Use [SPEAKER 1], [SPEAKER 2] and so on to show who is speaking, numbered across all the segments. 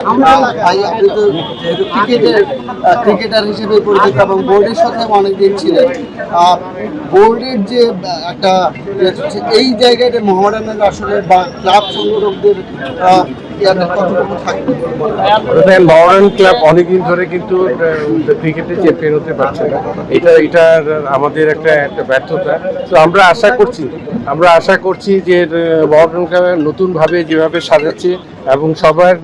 [SPEAKER 1] ভাই আপনি তো যেহেতু ক্রিকেটার হিসেবে পরিচিত এবং বোর্ডের সাথে অনেকদিন ছিলেন, বোর্ডের যে একটা এই জায়গাতে মোহামেডানের আসলে বা ক্লাব সংগঠকদের কতটুকু থাকবে?
[SPEAKER 2] মোহামেডান ক্লাব অনেকদিন ধরে কিন্তু ক্রিকেটে চ্যাম্পিয়ন হতে পারছে না। এটা আমাদের একটা ব্যর্থতা। তো আমরা আশা করছি যে মোহামেডান ক্লাব নতুনভাবে যেভাবে সাজাচ্ছে এবং সবার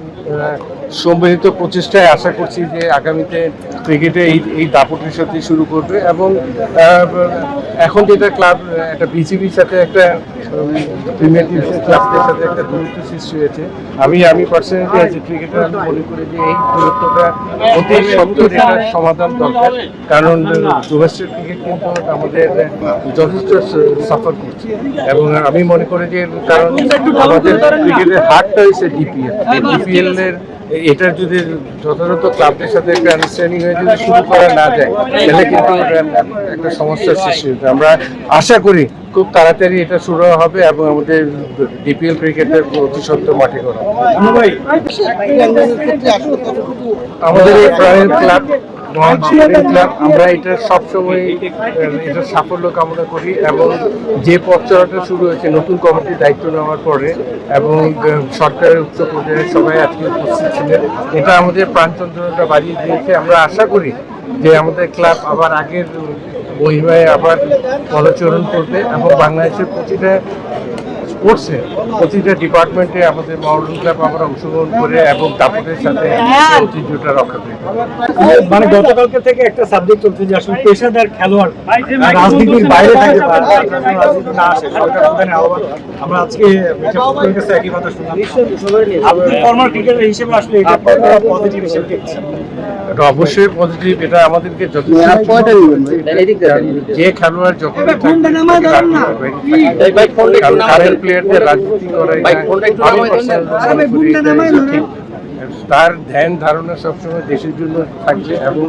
[SPEAKER 2] সম্মিলিত প্রচেষ্টায় আশা করছি যে আগামীতে ক্রিকেটে এই দাপটের সাথে শুরু করবে। এবং এখন যেটা ক্লাব একটা বিসিবির সাথে একটা প্রিমিয়ার ডিভিশন ক্লাবদের সাথে একটা দূরত্ব সৃষ্টি হয়েছে। আমি পার্সোনালি আজ ক্রিকেটার আমি মনে করি যে এই দূরত্বটা অতি সত্তর এটার সমাধান দরকার, কারণ ডোমেস্টিক ক্রিকেট কিন্তু আমাদের যথেষ্ট সাফার করছে। এবং আমি মনে করি যে কারণ আমাদের ক্রিকেটের হারটা হয়েছে ডিপিএল এর এটার যদি যথাযথ ক্লাবদের সাথে একটা আন্ডারস্ট্যান্ডিং হয়ে যদি শুরু করা না যায় তাহলে কিন্তু একটা সমস্যার সৃষ্টি হবে। আমরা আশা করি খুব তাড়াতাড়ি এটা শুরু হবে এবং আমাদের ডিপিএল ক্রিকেটের অতি সত্ত্বর মাঠে করা আমাদের এই প্রাইভেট ক্লাব আমরা এটা সবসময় এটা সাফল্য কামনা করি। এবং যে পথ চলাটা শুরু হয়েছে নতুন কমিটির দায়িত্ব নেওয়ার পরে এবং সরকারের উচ্চ পর্যায়ে সবাই আজকে উপস্থিত ছিলেন, এটা আমাদের প্রাণচন্দ্রতা বাড়িয়ে দিয়েছে। আমরা আশা করি যে আমাদের ক্লাব আবার আগের মহিমায় আবার পদচরণ করবে এবং বাংলাদেশের প্রতিটা ডিপার্টমেন্টে আমাদের মোহামেডান ক্লাব আমরা অংশগ্রহণ করে এবং দাপটের সাথে ঐতিহ্যটা রক্ষা করি।
[SPEAKER 3] মানে গতকালকে থেকে একটা সাবজেক্ট চলছে যে আসলে পেশাদার খেলোয়াড় রাজনীতির বাইরে থাকে বা রাজনীতি না আসে সরকার প্রধানের আহ্বান। আমরা আজকে ফুটবলের কাছে একই কথা শুনলাম। আপনি ফর্মার ক্রিকেটার হিসেবে আসলে এটা পজিটিভ হিসেবে দেখছেন?
[SPEAKER 2] অবশ্যই পজিটিভ। এটা আমাদেরকে যে খেলোয়াড় যখন কারেন্ট প্লেয়ারদের রাজনীতি করে তার ধ্যান ধারণা সবসময় দেশের জন্য থাকবে এবং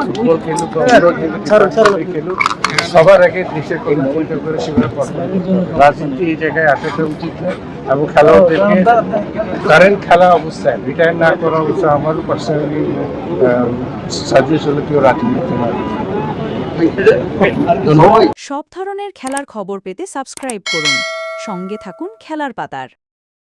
[SPEAKER 2] ফুটবল খেলুক সবার আগে দেশের কল্যাণ করে সেগুলো রাজনীতি এই জায়গায় আসাটা উচিত নয়। এবং খেলোয়াড়দেরকে কারেন্ট খেলা অবস্থায় রিটায়ার না করা অবস্থায় আমারও পার্সোনালি সাজেস্ট হলো কেউ রাজনীতি না।
[SPEAKER 4] সব ধরনের খেলার খবর পেতে সাবস্ক্রাইব করুন। সঙ্গে থাকুন খেলার পাতার।